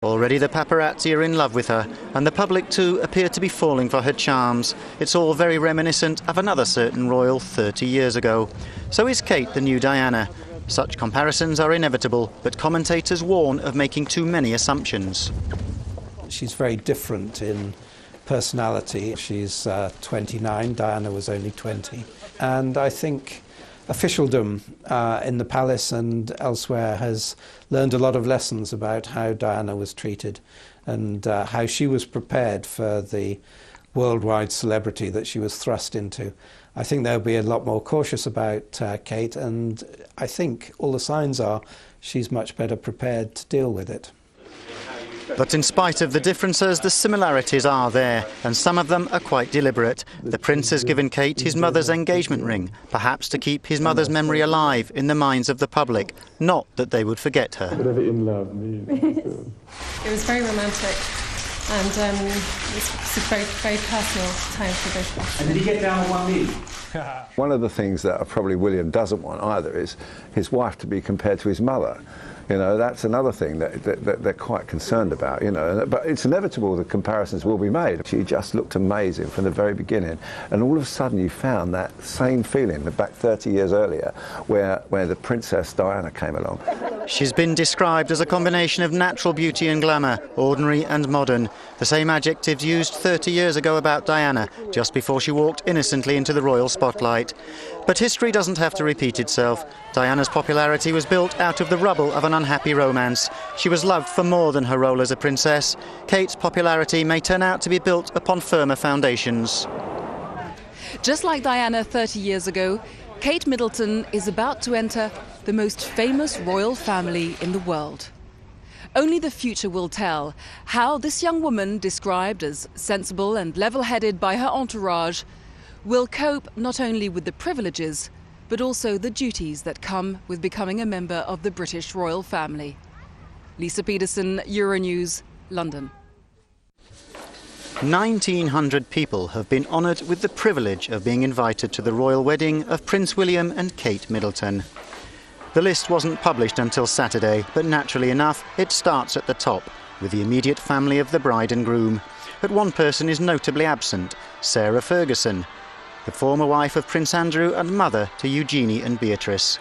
Already the paparazzi are in love with her, and the public too appear to be falling for her charms. It's all very reminiscent of another certain royal 30 years ago. So is Kate the new Diana? Such comparisons are inevitable, but commentators warn of making too many assumptions. She's very different in personality. She's 29, Diana was only 20. And I think officialdom in the palace and elsewhere has learned a lot of lessons about how Diana was treated and how she was prepared for the worldwide celebrity that she was thrust into. I think they'll be a lot more cautious about Kate, and I think all the signs are she's much better prepared to deal with it. But in spite of the differences, the similarities are there, and some of them are quite deliberate. The prince has given Kate his mother's engagement ring, perhaps to keep his mother's memory alive in the minds of the public, not that they would forget her. Whatever in love means. It was very romantic, and it's a very, very personal time for both of us. And did he get down on one knee? One of the things that probably William doesn't want either is his wife to be compared to his mother. You know, that's another thing that they're quite concerned about, you know. But it's inevitable the comparisons will be made. She just looked amazing from the very beginning. And all of a sudden you found that same feeling back 30 years earlier where the Princess Diana came along. She's been described as a combination of natural beauty and glamour, ordinary and modern. The same adjectives used 30 years ago about Diana, just before she walked innocently into the royal spotlight. But history doesn't have to repeat itself. Diana's popularity was built out of the rubble of an unhappy romance. She was loved for more than her role as a princess. Kate's popularity may turn out to be built upon firmer foundations. Just like Diana 30 years ago, Kate Middleton is about to enter the most famous royal family in the world. Only the future will tell how this young woman, described as sensible and level-headed by her entourage, will cope not only with the privileges, but also the duties that come with becoming a member of the British royal family. Lisa Peterson, EuroNews, London. 1,900 people have been honoured with the privilege of being invited to the royal wedding of Prince William and Kate Middleton. The list wasn't published until Saturday, but naturally enough, it starts at the top, with the immediate family of the bride and groom. But one person is notably absent, Sarah Ferguson, the former wife of Prince Andrew and mother to Eugenie and Beatrice.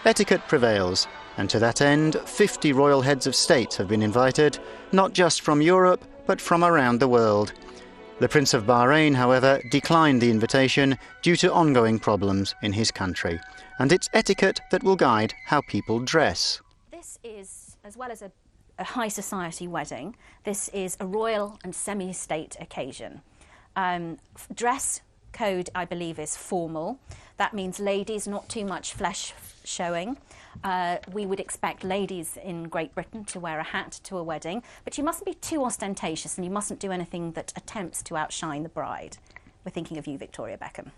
Etiquette prevails, and to that end, 50 royal heads of state have been invited, not just from Europe, but from around the world. The Prince of Bahrain, however, declined the invitation due to ongoing problems in his country. And it's etiquette that will guide how people dress. This is, as well as a high society wedding, this is a royal and semi-state occasion. Dress code, I believe, is formal. That means ladies, not too much flesh showing. We would expect ladies in Great Britain to wear a hat to a wedding, but you mustn't be too ostentatious and you mustn't do anything that attempts to outshine the bride. We're thinking of you, Victoria Beckham.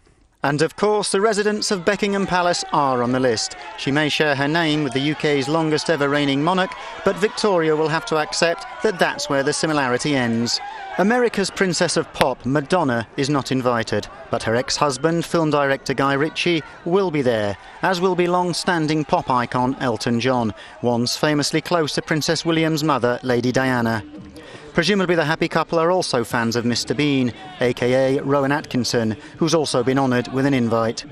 And of course, the residents of Buckingham Palace are on the list. She may share her name with the UK's longest ever reigning monarch, but Victoria will have to accept that that's where the similarity ends. America's Princess of Pop, Madonna, is not invited, but her ex-husband, film director Guy Ritchie, will be there, as will be long-standing pop icon Elton John, once famously close to Princess William's mother, Lady Diana. Presumably the happy couple are also fans of Mr. Bean, aka Rowan Atkinson, who's also been honoured with an invite.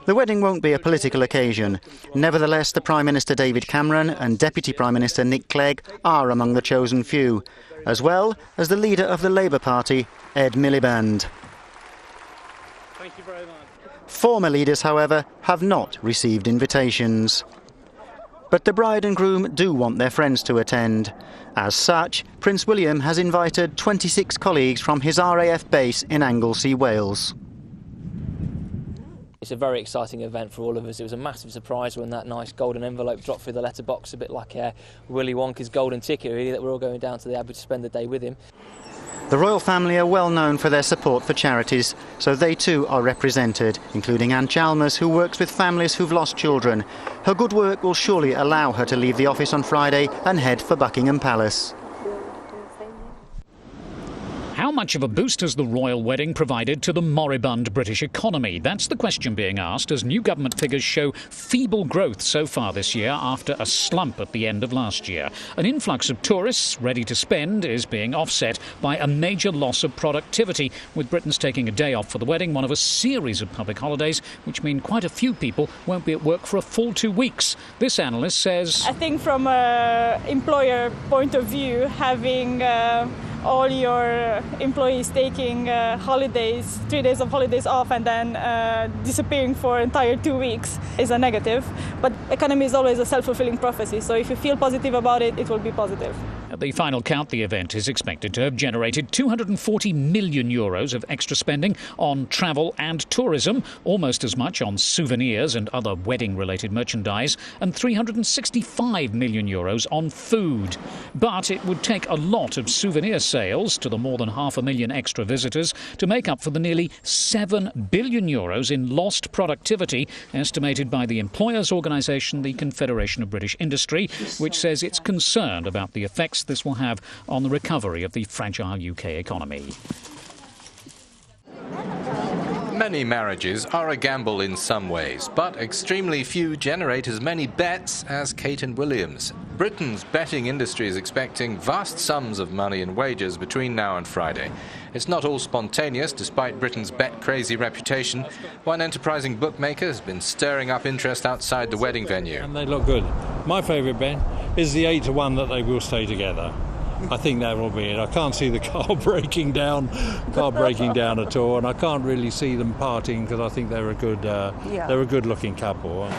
The wedding won't be a political occasion. Nevertheless, the Prime Minister David Cameron and Deputy Prime Minister Nick Clegg are among the chosen few, as well as the leader of the Labour Party, Ed Miliband. Thank you very much. Former leaders, however, have not received invitations. But the bride and groom do want their friends to attend. As such, Prince William has invited 26 colleagues from his RAF base in Anglesey, Wales. It's a very exciting event for all of us. It was a massive surprise when that nice golden envelope dropped through the letterbox, a bit like Willy Wonka's golden ticket, really, that we're all going down to the Abbey to spend the day with him. The royal family are well known for their support for charities, so they too are represented, including Anne Chalmers, who works with families who've lost children. Her good work will surely allow her to leave the office on Friday and head for Buckingham Palace. How much of a boost has the royal wedding provided to the moribund British economy? That's the question being asked as new government figures show feeble growth so far this year after a slump at the end of last year. An influx of tourists ready to spend is being offset by a major loss of productivity, with Britons taking a day off for the wedding, one of a series of public holidays, which mean quite a few people won't be at work for a full 2 weeks. This analyst says, I think from an employer point of view, having all your employees taking holidays, 3 days of holidays off and then disappearing for an entire 2 weeks is a negative. But economy is always a self-fulfilling prophecy, so if you feel positive about it, it will be positive. At the final count, the event is expected to have generated €240 million of extra spending on travel and tourism, almost as much on souvenirs and other wedding-related merchandise, and €365 million on food. But it would take a lot of souvenir sales to the more than 500,000 extra visitors to make up for the nearly €7 billion in lost productivity, estimated by the employers' organisation, the Confederation of British Industry, which says it's concerned about the effects this will have on the recovery of the fragile UK economy. Many marriages are a gamble in some ways, but extremely few generate as many bets as Kate and William's. Britain's betting industry is expecting vast sums of money in wages between now and Friday. It's not all spontaneous, despite Britain's bet-crazy reputation. One enterprising bookmaker has been stirring up interest outside the wedding venue. And they look good. My favourite bet is the 8-1 that they will stay together. I think that will be it. I can't see the car breaking down at all, and I can't really see them parting because I think they're a good-looking couple.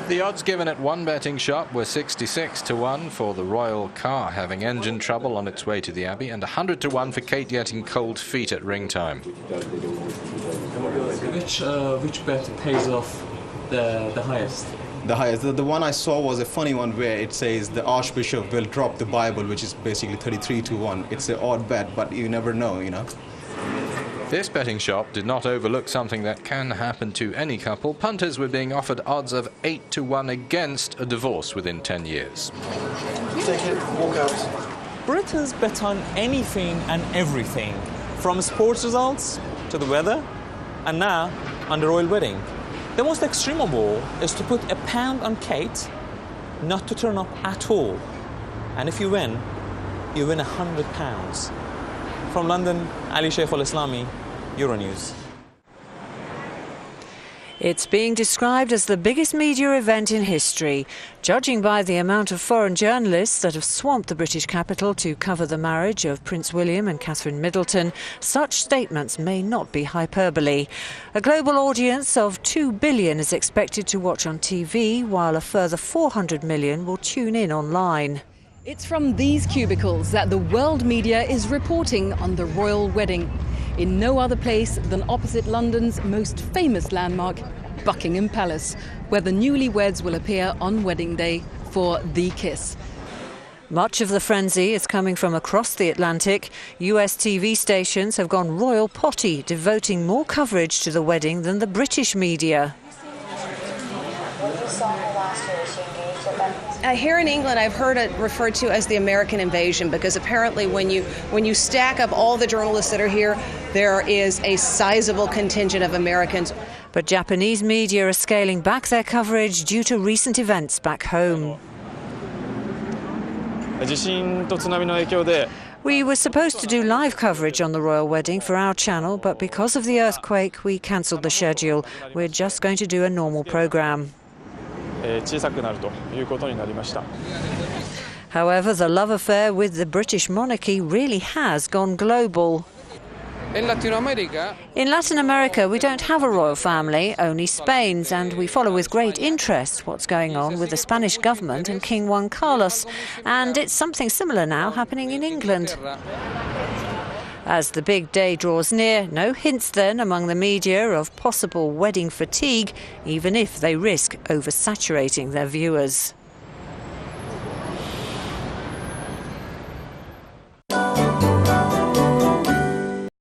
The odds given at one betting shop were 66-1 for the royal car having engine trouble on its way to the Abbey, and 100-1 for Kate getting cold feet at ring time. Which bet pays off the highest? The highest. The one I saw was a funny one where it says the Archbishop will drop the Bible, which is basically 33-1. It's an odd bet, but you never know, you know. This betting shop did not overlook something that can happen to any couple. Punters were being offered odds of 8-1 against a divorce within 10 years. Take it, walk out. Britons bet on anything and everything, from sports results to the weather, and now on the royal wedding. The most extreme of all is to put £1 on Kate, not to turn up at all. And if you win £100. From London, Ali Sheikh Al-Islami, EuroNews. It's being described as the biggest media event in history, judging by the amount of foreign journalists that have swamped the British capital to cover the marriage of Prince William and Catherine Middleton. Such statements may not be hyperbole. A global audience of 2 billion is expected to watch on TV, while a further 400 million will tune in online. It's from these cubicles that the world media is reporting on the royal wedding. In no other place than opposite London's most famous landmark, Buckingham Palace, where the newlyweds will appear on wedding day for the kiss. Much of the frenzy is coming from across the Atlantic. US TV stations have gone royal potty, devoting more coverage to the wedding than the British media. Here in England, I've heard it referred to as the American invasion, because apparently when you stack up all the journalists that are here, there is a sizable contingent of Americans. But Japanese media are scaling back their coverage due to recent events back home. We were supposed to do live coverage on the royal wedding for our channel, but because of the earthquake, we cancelled the schedule. We're just going to do a normal programme. However, the love affair with the British monarchy really has gone global. In Latin America, we don't have a royal family, only Spain's, and we follow with great interest what's going on with the Spanish government and King Juan Carlos. And it's something similar now happening in England. As the big day draws near, no hints then among the media of possible wedding fatigue, even if they risk oversaturating their viewers.